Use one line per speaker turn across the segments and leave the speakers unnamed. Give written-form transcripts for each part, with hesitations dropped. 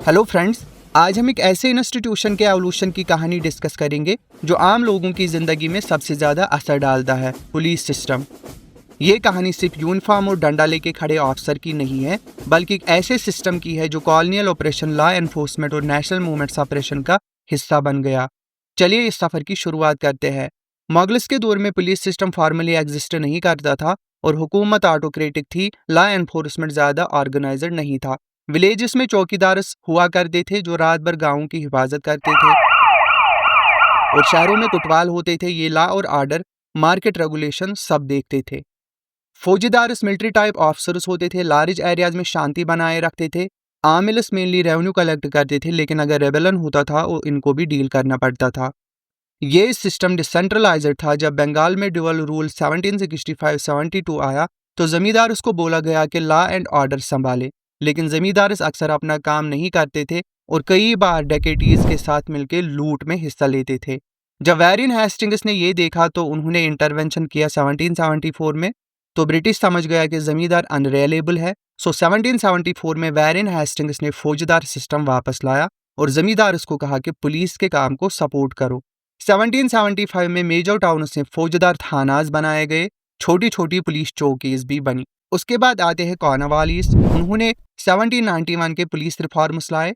Hello friends, आज हम एक ऐसे इंस्टीट्यूशन के एवोल्यूशन की कहानी डिस्कस करेंगे जो आम लोगों की ज़िंदगी में सबसे ज़्यादा असर डालता है, पुलिस सिस्टम। ये कहानी सिर्फ यूनिफॉर्म और डंडा लेके खड़े ऑफिसर की नहीं है, बल्कि एक ऐसे सिस्टम की है जो कॉलोनियल ऑपरेशन, लॉ एनफोर्समेंट और नेशनल मूवमेंट्स ऑपरेशन का हिस्सा बन गया। चलिए इस सफ़र की शुरुआत करते हैं। मुगल्स के दौर में पुलिस सिस्टम फॉर्मली एग्जिस्ट नहीं करता था और हुकूमत ऑटोक्रेटिक थी। लॉ एनफोर्समेंट ज़्यादा ऑर्गेनाइजर नहीं था। विलेजेस में चौकीदार हुआ करते थे जो रात भर गांवों की हिफाजत करते थे, और शहरों में कोतवाल होते थे, ये लॉ और ऑर्डर, मार्केट रेगुलेशन सब देखते थे। फौजीदार मिलिट्री टाइप ऑफिसर्स होते थे, लार्ज एरियाज में शांति बनाए रखते थे। आमिल्स मेनली रेवेन्यू कलेक्ट करते थे, लेकिन अगर रेबेलन होता था वो इनको भी डील करना पड़ता था। ये सिस्टम डिसेंट्रलाइज्ड था। जब बंगाल में ड्यूअल रूल 1765-72 आया तो जमींदार उसको बोला गया कि लॉ एंड ऑर्डर संभाले, लेकिन जमींदार अक्सर अपना काम नहीं करते थे और कई बार डकैतीज के साथ मिलकर लूट में हिस्सा लेते थे। जब वैरिन हेस्टिंग्स ने ये देखा तो उन्होंने इंटरवेंशन किया 1774 में। तो ब्रिटिश समझ गया कि जमींदार अनरिलायबल है। सो 1774 में वैरिन हेस्टिंग्स ने फौजदार सिस्टम वापस लाया और जमींदार उसको कहा कि पुलिस के काम को सपोर्ट करो। 1775 में मेजर टाउन्स में फौजदार थानाज बनाए गए, छोटी छोटी पुलिस चौकीज भी बनी। उसके बाद आते हैं कॉर्नवालिस। उन्होंने 1791 के पुलिस रिफॉर्म्स लाए।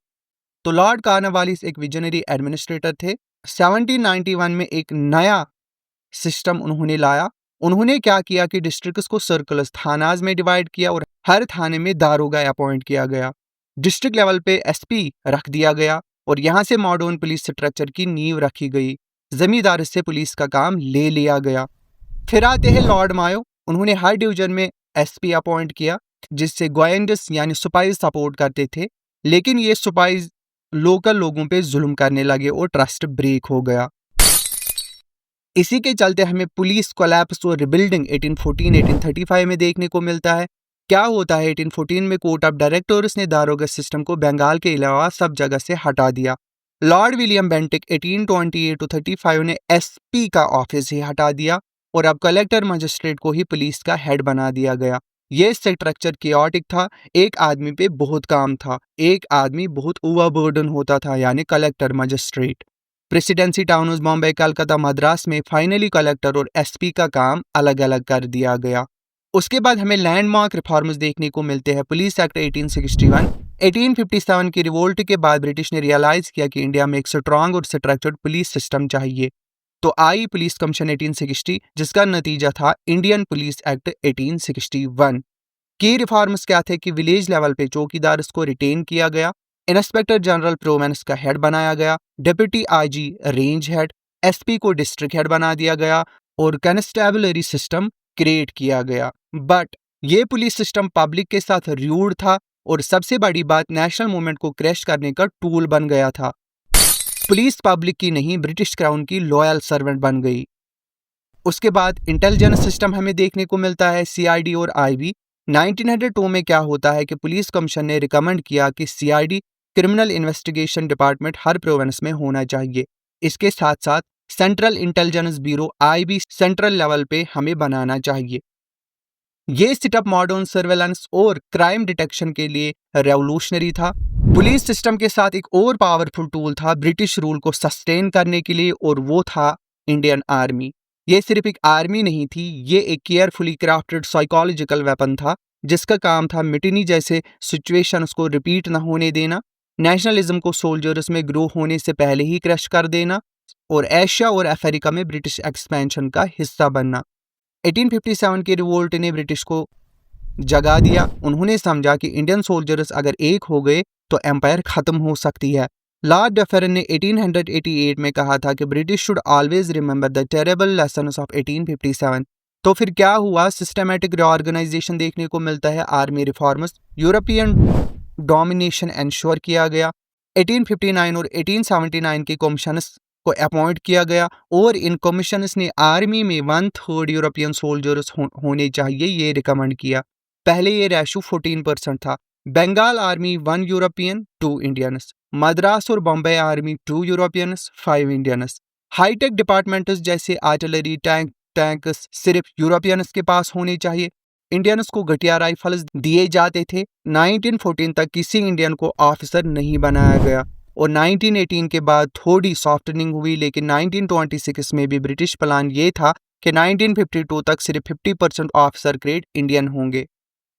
तो लॉर्ड कॉर्नवालिस एक विजनरी एडमिनिस्ट्रेटर थे। 1791 में एक नया सिस्टम उन्होंने लाया। उन्होंने क्या किया कि डिस्ट्रिक्ट्स को सर्कल्स, थानाज में डिवाइड किया और हर थाने में दारोगा अपॉइंट किया गया। डिस्ट्रिक्ट लेवल पे एसपी रख दिया गया और यहाँ से मॉडर्न पुलिस स्ट्रक्चर की नींव रखी गई। जमींदार से पुलिस का काम ले लिया गया। फिर आते हैं लॉर्ड मायो। उन्होंने हर डिवीजन में एसपी अपॉइंट किया, जिससे गोयंडस यानी सिपाही सपोर्ट करते थे, लेकिन ये सिपाही लोकल लोगों पे जुल्म करने लगे और ट्रस्ट ब्रेक हो गया। इसी के चलते हमें पुलिस कोलैप्स और रिबिल्डिंग 1814-1835 में देखने को मिलता है। क्या होता है, 1814 में कोर्ट ऑफ डायरेक्टर्स ने दारोगा सिस्टम को बंगाल के अलावा सब जगह से हटा दिया। लॉर्ड विलियम बेंटिक 1828-35 ने एसपी का ऑफिस ही हटा दिया और अब कलेक्टर मजिस्ट्रेट को ही पुलिस का हेड बना दिया गया। ये स्ट्रक्चर कियोटिक था। एक आदमी पे बहुत काम था, एक आदमी बहुत ओवरबर्डन होता था, यानी collector magistrate. Presidency towns Bombay, Calcutta, Madras में फाइनली कलेक्टर और एसपी का काम अलग अलग कर दिया गया। उसके बाद हमें लैंडमार्क रिफॉर्म्स देखने को मिलते हैं। Police act 1861। 1857 की रिवोल्ट के बाद ब्रिटिश ने रियलाइज किया कि इंडिया में एक स्ट्रॉन्ग और स्ट्रक्चर्ड पुलिस सिस्टम चाहिए। तो आई पुलिस कमीशन 1860, जिसका नतीजा था इंडियन पुलिस एक्ट 1861। की रिफॉर्म्स क्या थे कि विलेज लेवल पे चौकीदार को रिटेन किया गया, इंस्पेक्टर जनरल प्रोवेंस का हेड बनाया गया, deputy IG range head, SP को डिस्ट्रिक्ट हेड बना दिया गया और कंस्टेबलरी सिस्टम क्रिएट किया गया। बट ये पुलिस सिस्टम पब्लिक के साथ रूड था और सबसे बड़ी बात, नेशनल मूवमेंट को क्रैश करने का टूल बन गया था। पुलिस पब्लिक की नहीं, ब्रिटिश क्राउन की लॉयल सर्वेंट बन गई। उसके बाद इंटेलिजेंस सिस्टम हमें देखने को मिलता है, सीआईडी और आईबी। 1902 में क्या होता है कि पुलिस कमीशन ने रिकमेंड किया कि सीआईडी, क्रिमिनल इन्वेस्टिगेशन डिपार्टमेंट, हर प्रोविंस में होना चाहिए। इसके साथ साथ central intelligence bureau IB central level पे हमें बनाना चाहिए। ये सेटअप मॉडर्न सर्वेलेंस और क्राइम डिटेक्शन के लिए रेवोल्यूशनरी था। पुलिस सिस्टम के साथ एक और पावरफुल टूल था ब्रिटिश रूल को सस्टेन करने के लिए, और वो था इंडियन आर्मी। ये सिर्फ एक आर्मी नहीं थी, ये एक केयरफुली क्राफ्टेड साइकोलॉजिकल वेपन था, जिसका काम था मिटिनी जैसे सिचुएशंस को रिपीट न होने देना, नेशनलिज्म को सोल्जर्स में ग्रो होने से पहले ही क्रश कर देना, और एशिया और अफ्रीका में ब्रिटिश एक्सपेंशन का हिस्सा बनना। 1857 के रिवोल्ट ने ब्रिटिश को जगा दिया। उन्होंने समझा कि इंडियन सोल्जर्स अगर एक हो गए तो एम्पायर खत्म हो सकती है। लॉर्ड डफरेन ने 1888 में कहा था कि British should always remember the terrible lessons of 1857। तो फिर क्या हुआ, सिस्टमैटिक रीऑर्गेनाइजेशन देखने को मिलता है, army reforms, European domination ensure किया गया। 1859 और 1879 के कमीशंस को अपॉइंट किया गया और इन कमीशंस ने आर्मी में 1/3 यूरोपियन सोल्जर्स होने चाहिए ये रिकमेंड किया। पहले ये रेशो 14% था। Bengal army 1 European 2 Indians, Madras और Bombay army 2 Europeans 5 Indians. Hitech departments जैसे आर्टिलरी, टैंक्स सिर्फ यूरोपियंस के पास होने चाहिए। इंडियंस को घटिया राइफल्स दिए जाते थे। 1914 तक किसी इंडियन को ऑफिसर नहीं बनाया गया और 1918 के बाद थोड़ी सॉफ्टनिंग हुई, लेकिन 1926 में भी ब्रिटिश प्लान ये था कि 1952 तक सिर्फ 50% ऑफिसर ग्रेड इंडियन होंगे।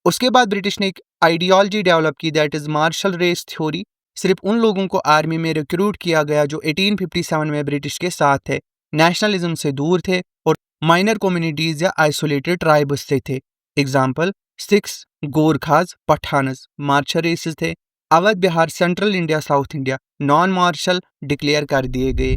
उसके बाद ब्रिटिश ने एक आइडियोलॉजी डेवलप की, that is martial race theory. सिर्फ उन लोगों को आर्मी में रिक्रूट किया गया जो 1857 में ब्रिटिश के साथ थे, नेशनलिज्म से दूर थे और माइनर कम्युनिटीज या आइसोलेटेड ट्राइब्स से थे। Example Sikhs, Gorkhas, Pathans martial races थे। Awadh, Bihar, central India, south India non martial declare कर दिए गए।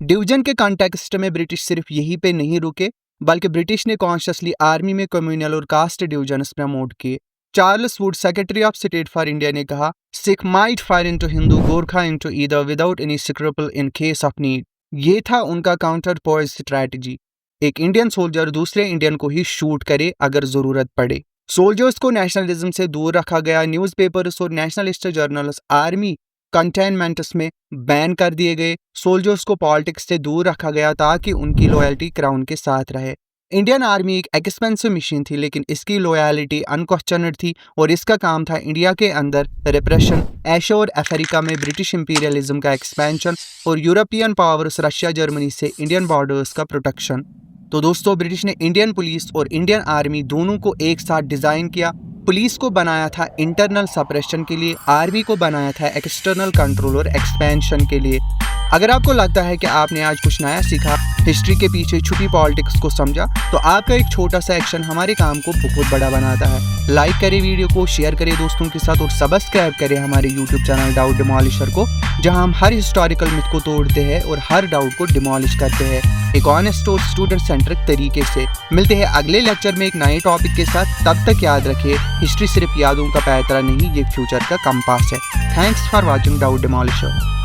डिवीजन के कॉन्टेक्स्ट में ब्रिटिश सिर्फ यहीं पे नहीं रुके, बल्कि ब्रिटिश ने कॉन्शियसली आर्मी में कम्युनल और कास्ट डिवीजन्स प्रमोट किए। Charles Wood, secretary of state for India, ने कहा, Sikh might fire into Hindu, Gorkha into either without any scruple in case of need. ये था उनका काउंटर पॉइज स्ट्रैटेजी, एक इंडियन सोल्जर दूसरे इंडियन को ही शूट करे अगर जरूरत पड़े। सोल्जर्स को नेशनलिज्म से दूर रखा गया। न्यूज़पेपर्स और नेशनलिस्ट जर्नल्स आर्मी कंटेनमेंट्स में बैन कर दिए गए। सोल्जर्स को पॉलिटिक्स से दूर रखा गया ताकि उनकी लॉयल्टी क्राउन के साथ रहे। इंडियन आर्मी एक एक्सपेंसिव मशीन थी, लेकिन इसकी लॉयल्टी अनक्वेश्चनड थी और इसका काम था इंडिया के अंदर रिप्रेशन, एशिया और अफ्रीका में ब्रिटिश इंपीरियलिज्म का एक्सपेंशन और यूरोपियन पावर्स रशिया जर्मनी से इंडियन बॉर्डर्स का प्रोटेक्शन। तो दोस्तों, ब्रिटिश ने इंडियन पुलिस और इंडियन आर्मी दोनों को एक साथ डिज़ाइन किया। पुलिस को बनाया था इंटरनल सप्रेशन के लिए, आर्मी को बनाया था एक्सटर्नल कंट्रोल और एक्सपेंशन के लिए। अगर आपको लगता है कि आपने आज कुछ नया सीखा, हिस्ट्री के पीछे छुपी पॉलिटिक्स को समझा, तो आपका एक छोटा सा एक्शन हमारे काम को बहुत बड़ा बनाता है। लाइक करें वीडियो को, शेयर करें दोस्तों के साथ और सब्सक्राइब करें हमारे यूट्यूब चैनल डाउट डिमोलिशर को, जहां हम हर हिस्टोरिकल मिथ को तोड़ते हैं और हर डाउट को डिमोलिश करते हैं एक ऑनेस्ट और स्टूडेंट सेंट्रिक तरीके से। मिलते हैं अगले लेक्चर में एक नए टॉपिक के साथ। तब तक याद रखिए, हिस्ट्री सिर्फ यादों का पैतरा नहीं, ये फ्यूचर का कंपास है। Thanks for watching doubt डिमोलिशर।